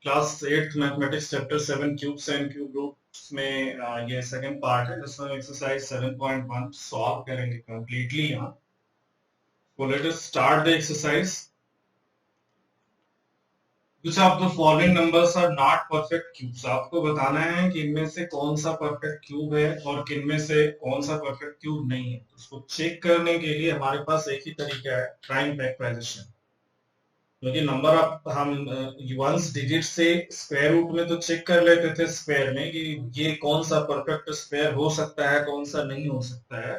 Class 8th mathematics chapter 7 cubes and cube roots में ये second part है जिसमें एक्सरसाइज 7.1 सॉल्व करेंगे कंप्लीटली यहाँ। So let us start the exercise. Which of the following numbers are not perfect cubes? आपको बताना है कि इनमें से कौन सा परफेक्ट क्यूब है और किनमें से कौन सा परफेक्ट क्यूब नहीं है। तो उसको चेक करने के लिए हमारे पास एक ही तरीका है, प्राइम फैक्टराइजेशन। क्योंकि नंबर ऑफ हम वंस डिजिट से स्क्वायर रूट में तो चेक कर लेते थे स्क्वायर में कि ये कौन सा परफेक्ट स्क्वायर हो सकता है, कौन सा नहीं हो सकता है,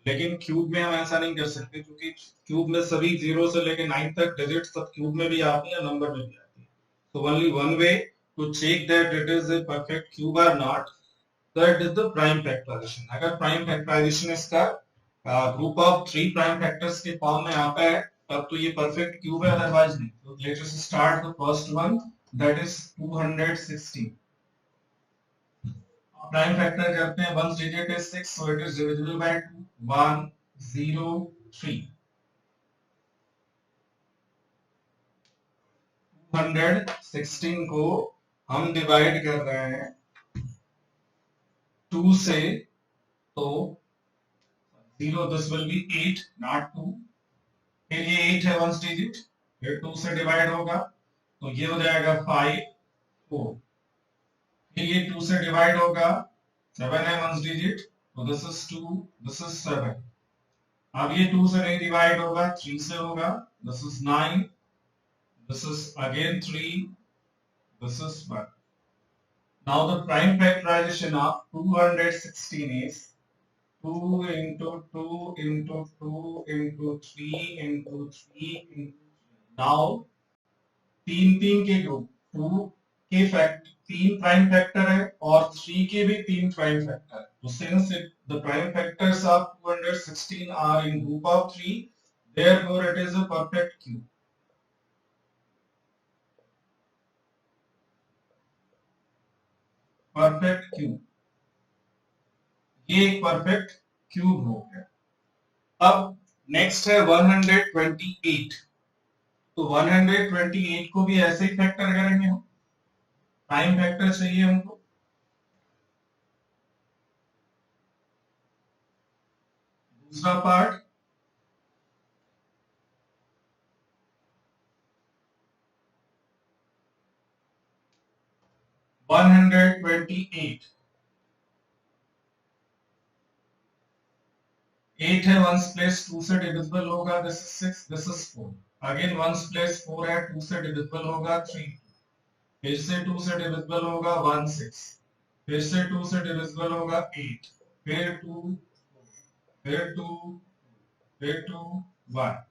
लेकिन क्यूब में हम ऐसा नहीं कर सकते क्योंकि क्यूब में सभी 0 से लेकर 9 तक डिजिट सब क्यूब में भी आती है, नंबर में भी आती है। So only one way to check that it is a perfect cube or not, that is the prime factorization. अगर prime factorization इसका ग्रुप ऑफ 3 प्राइम फैक्टर्स के फॉर्म में आता है तब तो ये परफेक्ट क्यूब है, अदरवाइज नहीं। तो let us start the first one, that is 216। Prime factor करते हैं, one digit is 6 so it is divisible by 2 103। 216 को हम डिवाइड कर रहे हैं 2 से, तो 0 दिस विल बी 8 नॉट 2। फिर ये 8 है वंस डिजिट, फिर 2 से डिवाइड होगा तो ये हो जाएगा 5 4। फिर ये 2 से डिवाइड होगा, 7 है वंस डिजिट, तो दिस इज 2 दिस इज 7। अब ये 2 से नहीं डिवाइड होगा, 3 से होगा, this is 9 this is again 3 this is 1। Now the prime factorization of 216 is 2 into 2 into 2 into 3 into 3 into 3। Now तीन के ग्रुप, 2 के फैक्ट 3 प्राइम फैक्टर है और 3 के भी 3 प्राइम फैक्टर है। तो since the prime factors of 216 are in group of 3, therefore it is a perfect cube। Perfect cube, ये एक परफेक्ट क्यूब हो गया। अब नेक्स्ट है 128। तो 128 को भी ऐसे ही फैक्टर करेंगे हम, प्राइम फैक्टर चाहिए हमको। दूसरा पार्ट 128, 8 है वंस प्लेस 2 से डिविजिबल होगा, this is 6 this is 4। Again ones place 4 है, 2 से डिविजिबल होगा 3, फिर से 2 से डिविजिबल होगा 1 6, फिर से 2 से डिविजिबल होगा 8, फिर 2 फिर 2 फिर 2 1।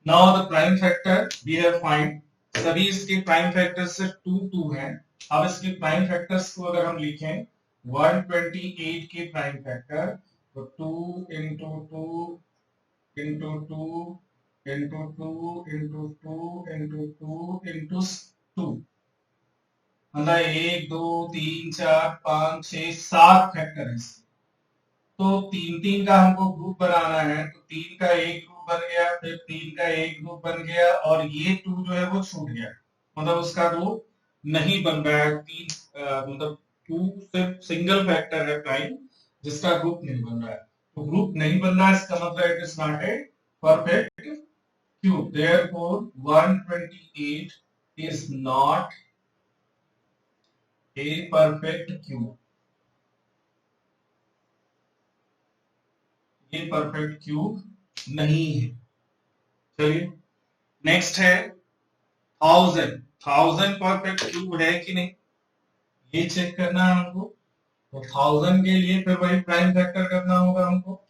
Now the prime factor we have find, सभी इसके प्राइम फैक्टर्स से 2 2 हैं। अब इसके प्राइम फैक्टर्स को अगर हम लिखें 128 के प्राइम फैक्टर, तो 2 into 2 into 2 into 2 into 2 into 2 into 2, मतलब 1 2 3 4 5 6 7 फैक्टर है। तो 3 3 का हमको ग्रुप बनाना है, तो 3 का एक ग्रुप बन गया, फिर 3 का एक ग्रुप बन गया और ये 2 जो है वो छूट गया, मतलब उसका ग्रुप नहीं बन रहा है। 3 मतलब 2 सिर्फ सिंगल फैक्टर है प्राइम जिसका ग्रुप नहीं बन रहा है। तो ग्रुप नहीं बन रहा है इसका मतलब it is not a perfect cube, therefore 128 is not a perfect cube. ये परफेक्ट क्यूब नहीं है। चलिए नेक्स्ट है 1000। 1000 परफेक्ट क्यूब है कि नहीं ये चेक करना है हमको। तो 1000 के लिए फिर वही प्राइम फैक्टर करना होगा हमको।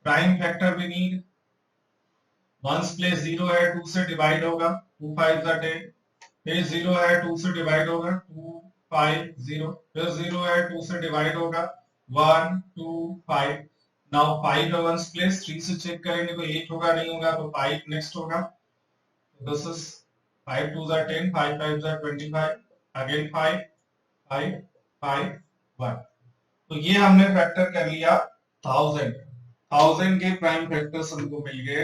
Prime factor we need, once place 0 है 2 से डिवाइड होगा, 2 5 10, फिर 0 है 2 से डिवाइड होगा 2 5 0, फिर 0 है 2 से डिवाइड होगा 1 2 5। नाउ 5 है वंस प्लेस, 3 से चेक करेंगे तो 8 होगा नहीं होगा, तो 5 नेक्स्ट होगा, This is 5 2s are 10, 5 5s are 25, again 5 5 5 1. तो ये हमने फैक्टर कर लिया 1000 के प्राइम फैक्टर्स हमको मिल गए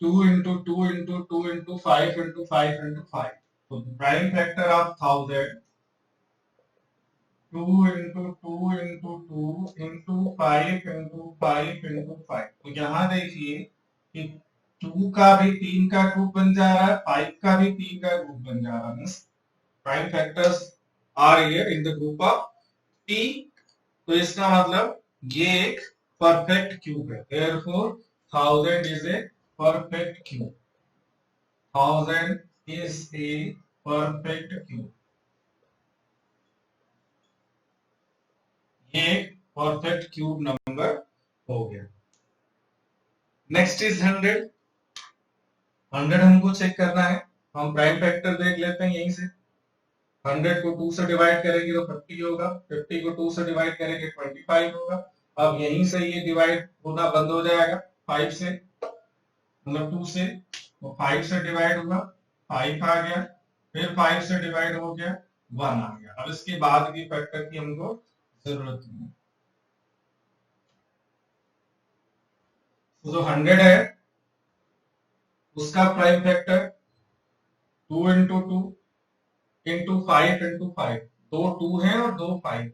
2 into 2 into 2 into 5 into 5 into 5. So the prime factor of 1000 2 into 2 into 2 into 5 into 5 into 5. तो यहाँ देखिए कि 2 का भी 3 का ग्रुप बन जा रहा है, 5 का भी 3 का ग्रुप बन जा रहा है. Prime factors are here in the group of T. तो इसका मतलब ये एक परफेक्ट क्यूब है. Therefore 1000 is a perfect cube. 1000 is a perfect cube. ये परफेक्ट क्यूब नंबर हो गया. Next is 100. 100 हमको चेक करना है. हम प्राइम फैक्टर देख लेते हैं यहीं से. 100 को 2 से डिवाइड करेंगे तो 50 होगा. 50 को 2 से डिवाइड करेंगे 25 होगा. अब यहीं से ये डिवाइड होना बंद हो जाएगा 5 से, मतलब 2 से. तो 5 से डिवाइड हुआ 5 आ गया, फिर 5 से डिवाइड हो गया 1 आ गया. अब इसके बाद की फैक्टर की हमको जरूरत नहीं. तो जो 100 है उसका prime factor 2 into 2 into 5 into 5. 2 2 है और 2 5 है.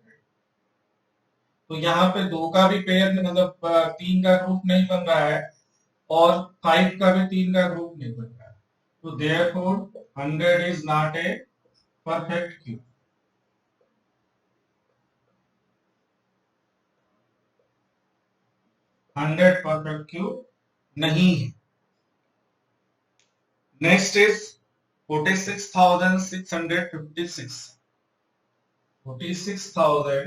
तो यहाँ पे 2 का भी पेयर मतलब 3 का ग्रुप नहीं बन रहा है और 5 का भी 3 का ग्रुप नहीं बन रहा है. तो therefore 100 is not a perfect cube. Hundred perfect cube नहीं है. Next is 46,656. 46,000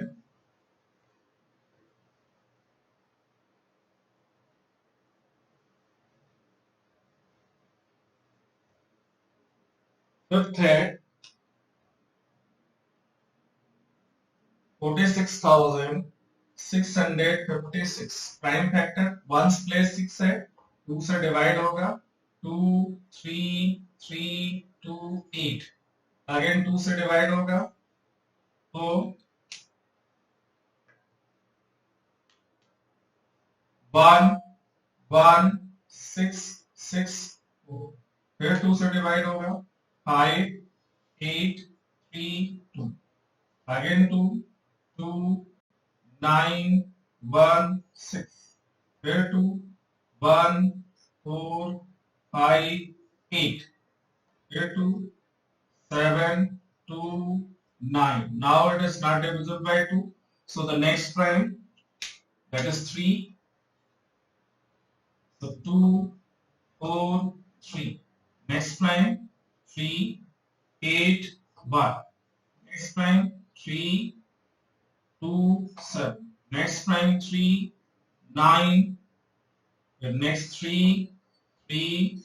फिफ्थ है 46,656. प्राइम फैक्टर 1 प्लेस 6 है, 2 से डिवाइड होगा 2 3 3 2 8. अगेन 2 से डिवाइड होगा तो 1 1 6 6 4. फिर 2 से डिवाइड होगा 5 8 3 2. अगेन 2 2 9 1 6. फिर 2 1 4 5 8. Here 2 7 2 9. Now it is not divisible by 2. So the next prime, that is 3. So 2 4 3. Next prime 3 8 1. Next prime 3 2 7. Next prime 3 9. The next 3 3.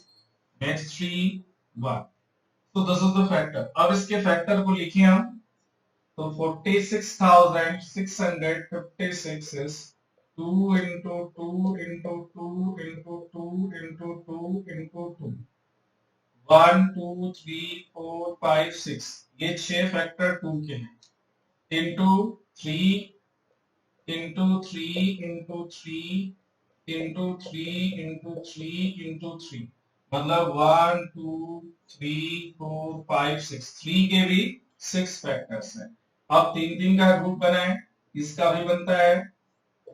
Next 3 1. So this is the factor. अब इसके factor को लिखिए हम. तो 46,656 is 2 into 2 into 2 into 2 into 2 into 2. 1 2 3 4 5 6. ये 6 factor 2 के हैं. Into 3 into 3 into 3 into 3 into 3 into 3. मतलब 1 2 3 4 5 6. 3 के भी 6 फैक्टर्स हैं. अब 3 3 का ग्रुप बना है. इसका भी बनता है,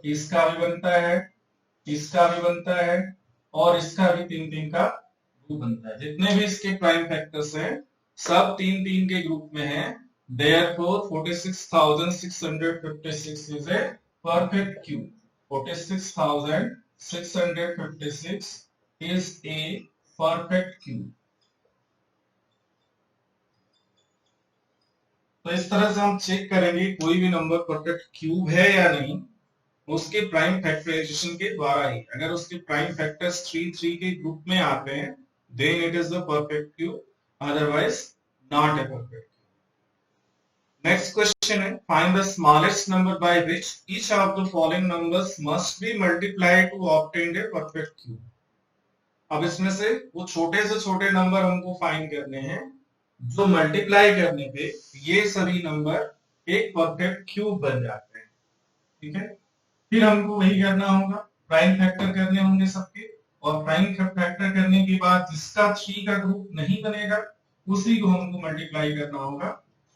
इसका भी बनता है, इसका भी बनता है और इसका भी 3 3 का ग्रुप बनता है. जितने भी इसके प्राइम फैक्टर्स हैं सब 3 3 के ग्रुप में हैं. Therefore 46,656 is a perfect cube. 46,656 is a perfect cube. तो इस तरह से हम चेक करेंगे कोई भी नंबर परफेक्ट क्यूब है या नहीं उसके प्राइम फैक्टराइजेशन के द्वारा ही. अगर उसके प्राइम फैक्टर्स 3 3 के ग्रुप में आते हैं then it is the perfect cube, otherwise not a perfect cube. Next question है find the smallest number by which each of the following numbers must be multiplied to obtain a perfect cube. अब इसमें से वो छोटे से छोटे number हमको find करने हैं जो मल्टीप्लाई करने पे ये सभी नंबर एक परफेक्ट क्यूब बन जाते हैं। ठीक है, फिर हमको वही करना होगा, प्राइम फैक्टर करने होंगे सबके, और प्राइम फैक्टर करने के बाद जिसका 3 का ग्रुप नहीं बनेगा उसी को हमको मल्टीप्लाई करना होगा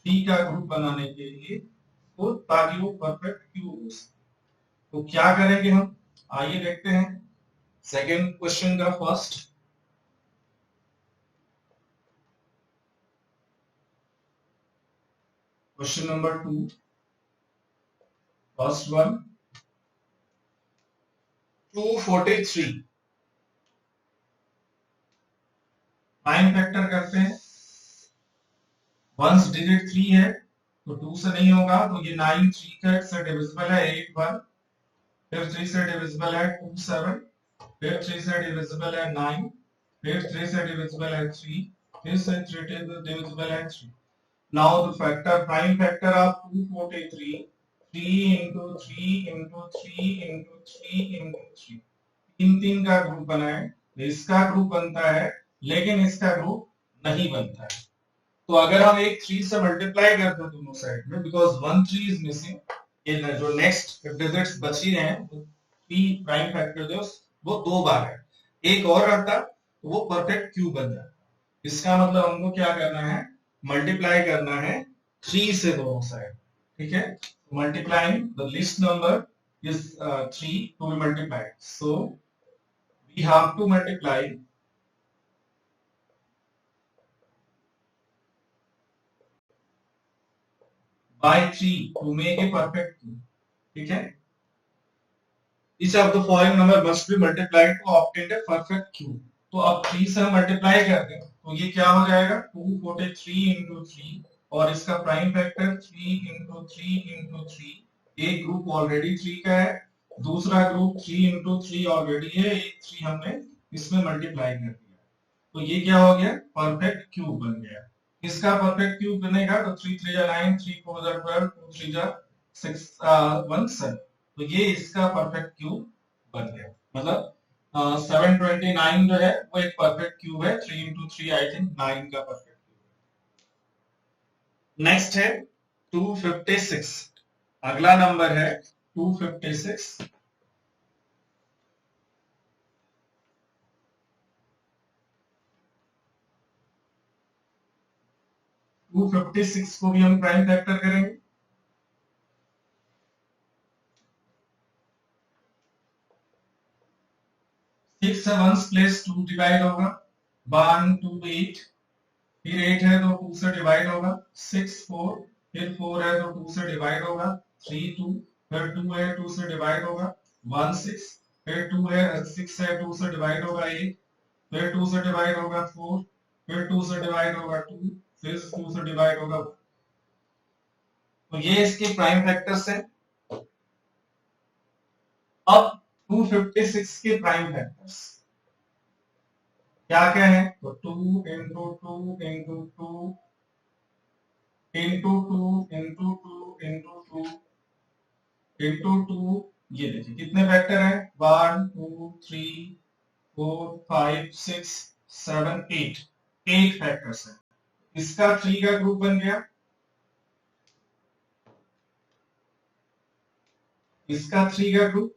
3 का ग्रुप बनाने के लिए, तो ताकि वो परफेक्ट क्यूब हो सके। तो क्या करेंगे हम, आइए देखते हैं सेकेंड क्वेश्चन का first. Question number 2, first one, 243 prime factor करते हैं। वंस डिजिट 3 है तो 2 से नहीं होगा, तो ये 9 3 का से डिविजिबल है 8 1, फिर 3 से डिविजिबल है 2 7, फिर 3 से डिविजिबल है 9, फिर 3 से डिविजिबल है 3, फिर से 3 से डिविजिबल है 3। Now the factor, prime factor of 243, 3 into 3 into 3 into 3 into 3, तीन तीन का ग्रुप बनाए तो इसका ग्रुप बनता है, लेकिन इसका ग्रुप नहीं बनता है। तो अगर हम एक 3 से मल्टीप्लाई करते हैं दोनों साइड में, बिकॉज 1 3 इज मिसिंग, ये जो नेक्स्ट डिजिट्स बची हैं 3 प्राइम फैक्टर जो वो 2 बार है, एक और रहता तो वो परफेक्ट क्यूब बन जाता। इसका मतलब हमको क्या करना है, मल्टीप्लाई करना है 3 से दोनों साइड। ठीक है, multiplying the list number is 3 to be multiplied, so we have to multiply by 3 to make a perfect cube. ठीक है, each of the following number must be multiplied to obtain a perfect cube. तो अब 3 से हम multiply करते हैं तो ये क्या हो जाएगा, 243 into 3, और इसका प्राइम फैक्टर 3 into 3 into 3, एक ग्रुप ऑलरेडी 3 का है, दूसरा ग्रुप 3 into 3 ऑलरेडी है, एक 3 हमने इसमें मल्टीप्लाई कर दिया, तो ये क्या हो गया, परफेक्ट क्यूब बन गया। इसका परफेक्ट क्यूब बनेगा तो 3 3 9, 3 4 12, 2 3 6 1 7, तो ये इसका परफेक्ट क्यूब बन गया। मतलब 729 जो है वो एक परफेक्ट क्यूब है, 3 into 3 आई थिंक 9 का परफेक्ट क्यूब। नेक्स्ट है 256, अगला नंबर है 256। 256 को भी हम प्राइम फैक्टर करेंगे। 6 से 1 प्लेस 2 डिवाइड होगा, 1 2 8, फिर 8 है तो 2 से डिवाइड होगा, 6 4, फिर 4 है तो 2 से डिवाइड होगा, 3 2, फिर 2 है 2 से डिवाइड होगा, 1 6, फिर 2 है 6 है 2 से डिवाइड होगा 8, फिर 2 से डिवाइड होगा 4, फिर 2 से डिवाइड होगा 2, फिर 2 से डिवाइड होगा 1। तो ये इसके प्राइम फैक्टर्स हैं। अब 256 के प्राइम फैक्टर्स क्या क्या है, तो 2 into 2 into 2 into 2 into 2 into 2 into 2, ये देखिए कितने फैक्टर हैं, 1 2 3 4 5 6 7 8, 8 फैक्टर्स हैं। इसका 3 का ग्रुप बन गया, इसका 3 का ग्रुप,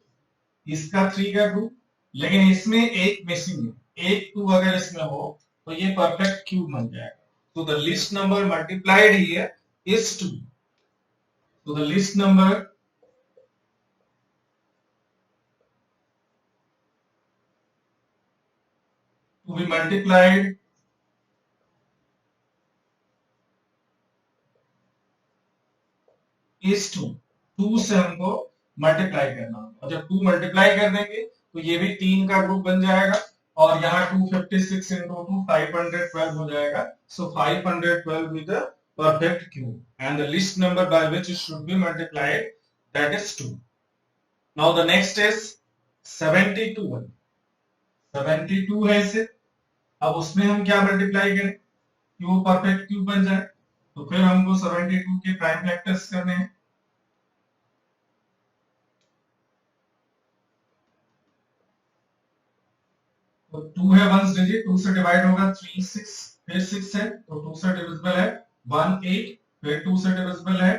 इसका 3 का ग्रुप, लेकिन इसमें एक मिसिंग है, एक 2 अगर इसमें हो तो ये परफेक्ट क्यूब बन जाएगा। तो the list number multiplied here is 2, तो the list number to be multiplied is 2, 2 से हमको मल्टीप्लाई करना होगा, और जब 2 मल्टीप्लाई कर देंगे तो ये भी 3 का ग्रुप बन जाएगा, और यहाँ 256 into 2 512 हो जाएगा, so 512 with the perfect cube and the least number by which it should be multiplied, that is 2. Now the next is 72, 72 है इसे, अब उसमें हम क्या मल्टीप्लाई करें कि वो परफेक्ट क्यूब बन जाए, तो फिर हमको 72 के प्राइम फैक्टर्स करने हैं। तो 2 है वंस डिजिट, 2 से डिवाइड होगा 3 6, फिर 6 है तो 2 से डिविजिबल है 1 8, फिर 2 से डिविजिबल है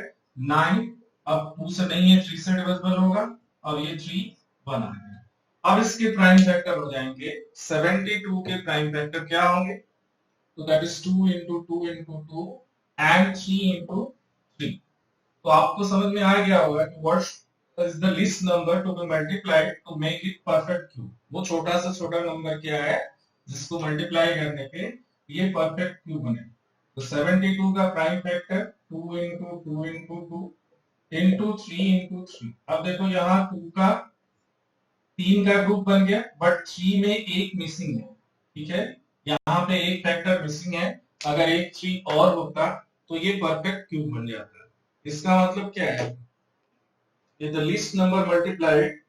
9, अब 2 से नहीं है 3 से डिविजिबल होगा और ये 3 1 आ गया। अब इसके प्राइम फैक्टर हो जाएंगे 72 के प्राइम फैक्टर क्या होंगे, तो that is 2 into 2 into 2 and 3 into 3। तो आपको समझ में आ गया होगा कि what is the least number to be multiplied to make it perfect cube। वो छोटा से छोटा नंबर क्या है जिसको मल्टीप्लाई करने पे ये परफेक्ट क्यूब बने। तो 72 का prime factor 2 into 2 into 2 into 3 into 3। अब देखो यहाँ 2 का 3 का ग्रुप बन गया बट 3 में एक मिसिंग है, ठीक है, यहाँ पे एक फैक्टर मिसिंग है। अगर एक 3 और होता तो ये परफेक्ट क्यूब बन जाता। इसका मतलब क्या है, ये the least number multiplied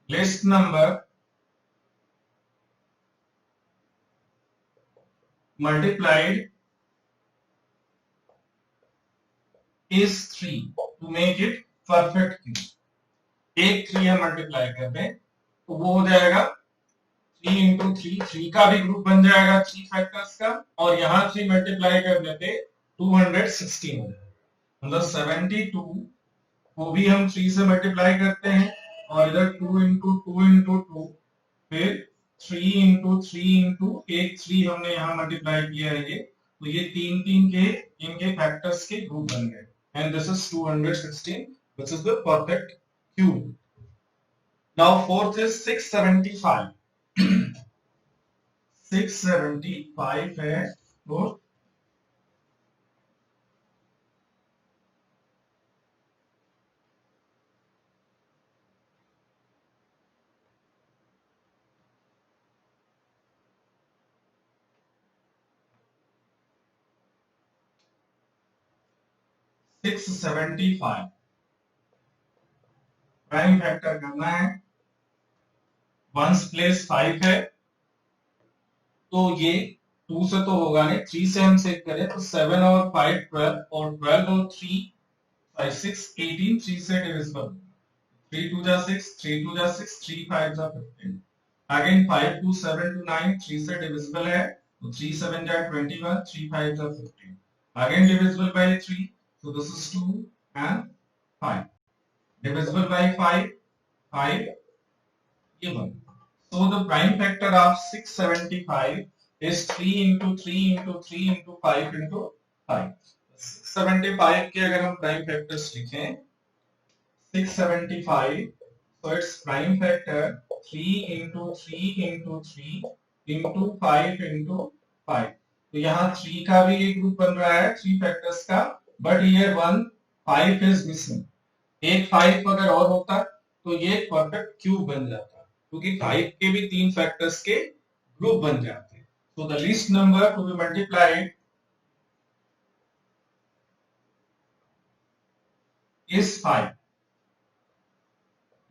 least number multiplied is 3 to make it perfect cube। एक 3 हम मल्टीप्लाई कर दें तो वो हो जाएगा 3 into 3, 3 का भी ग्रुप बन जाएगा 3 फैक्टर्स का, और यहाँ 3 मल्टीप्लाई करने पे 216 हो जाएगा। मतलब 72 को भी हम 3 से मल्टीप्लाई करते हैं और इधर 2 into 2 into 2, फिर 3 into 3 into एक 3 हमने यहाँ मल्टीप्लाई किया है ये, तो ये 3 के इनके फैक्टर्स के ग्रुप बन गए and this is 216 which is the perfect cube। Now fourth is 675। 675 है वो 675 प्राइम फैक्टर करना है, वंस प्लेस 5 है तो ये 2 से तो होगा नहीं, 3 से हम चेक करें तो 7 और 5 12 और 12 और 3 5 6 18, 3 से डिविजिबल, 3 2 जा 6, 3 2 जा 6, 3 5 जा 15। अगेन 5 2 7 to 9, 3 से डिविजिबल है तो 3 7 जा 21, 3 5 जा 15। Again divisible by 3, so this is 2 and 5, divisible by 5 5 ये 1। So the prime factor of 675 is 3 into 3 into 3 into 5 into 5। 675 के अगर हम प्राइम फैक्टर्स लिखें 675, so its prime factor 3 into 3 into 3 into 5 into 5। तो यहाँ 3 का भी एक ग्रुप बन रहा है 3 फैक्टर्स का, बट ये 1 5 is missing। एक 5 अगर और होता तो ये परफेक्ट क्यूब बन जाता, क्योंकि 5 के भी 3 फैक्टर्स के ग्रुप बन जाते हैं। So the least number to be multiplied is 5,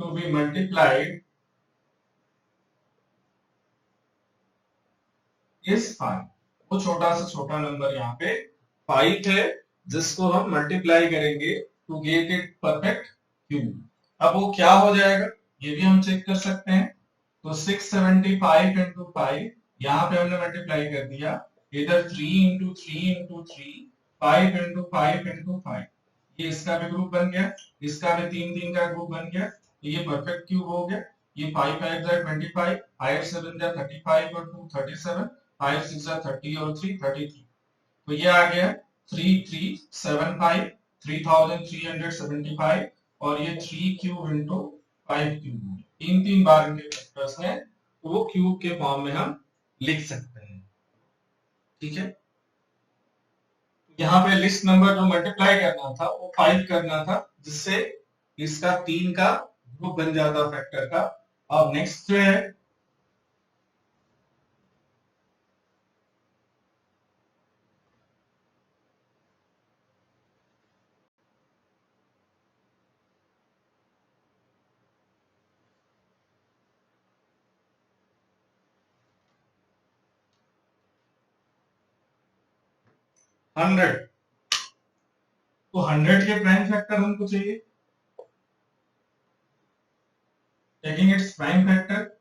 to be multiplied is 5। वो छोटा से छोटा नंबर यहाँ पे 5 है जिसको हम मल्टीप्लाई करेंगे to get it perfect cube. अब वो क्या हो जाएगा ये भी हम चेक कर सकते हैं। तो 675 into 5, यहाँ पे हमने मल्टीप्लाई कर दिया, इधर 3 into 3 into 3, 5 into 5 into 5, ये इसका भी ग्रुप बन गया, इसका भी 3 का ग्रुप बन गया, तो ये परफेक्ट क्यूब हो गया। ये 5 5 जा 25, 5 7 जा 35 और 2 37, 5 6 जा 30 और 3 33। तो ये आ गया 3375, 3375, और ये 3 क्यूब इंटू 5 क्यूब, 3 बार इनके फैक्टर्स हैं तो वो क्यूब के फॉर्म में हम लिख सकते हैं, ठीक है। यहाँ पे लिस्ट नंबर जो मल्टीप्लाई करना था वो 5 करना था, जिससे इसका 3 का ग्रुप बन जाता फैक्टर का। अब नेक्स्ट जो है 100, तो 100 के प्राइम फैक्टर हमको चाहिए, taking its prime factor,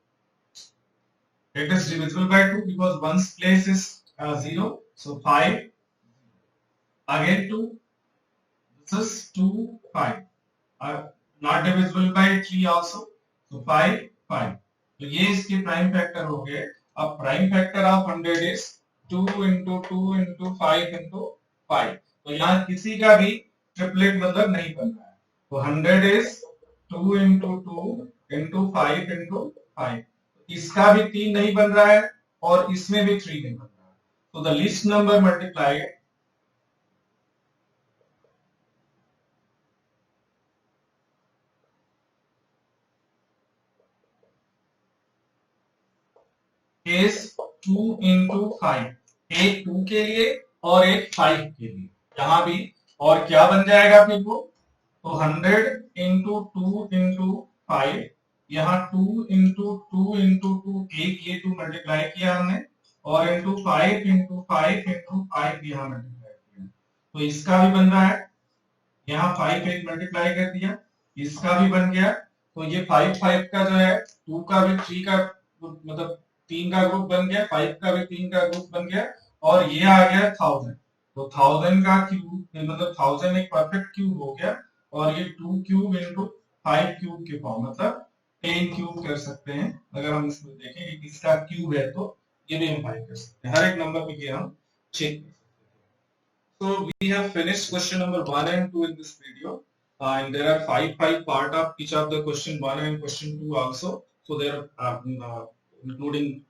it is divisible by 2 because one's place is 0. So 5, again 2, this is 2, 5. Not divisible by 3 also. So 5, 5. तो ये इसके प्राइम फैक्टर हो गए. अब prime factor of 100 is 2 into 2 into 5 into 5. तो यहाँ किसी का भी ट्रिपलेट मतलब नहीं बन रहा है. तो 100 इज 2 into 2 into 5 into 5. इसका भी 3 नहीं बन रहा है और इसमें भी 3 नहीं बन रहा है. तो the least number multiplied is 2 into 5. एक 2 के लिए और एक 5 के लिए. यहां भी और क्या बन जाएगा फिर वो. तो 100 into 2 into 5. यहाँ 2 into 2 into 2 एक ये 2 मल्टीप्लाई किया हमने और into 5 into 5 into 5 यहाँ मल्टीप्लाई किया. तो इसका भी बन रहा है. यहाँ 5 एक मल्टीप्लाई कर दिया, इसका भी बन गया. तो ये 5 5 का जो है 2 का भी 3 का मतलब 3 का ग्रुप बन गया, 5 का भी 3 का ग्रुप बन गया और ये आ गया 1000. तो 1000 का क्यूब मतलब 1000 एक परफेक्ट क्यूब हो गया और ये 2 क्यूब into 5 क्यूब के फॉर्म मतलब 10 क्यूब कर सकते हैं. अगर हम इसमें देखें कि किसका क्यूब है तो ये भी हम फाइंड कर सकते हैं. हर एक नंबर पे ये हम check. So we have finished question number 1 and 2 in this video, and there are 5 part of each of the question 1 and question 2 also. So they are including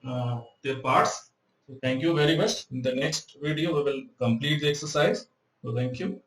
their parts. So thank you very much. In the next video we will complete the exercise. So thank you.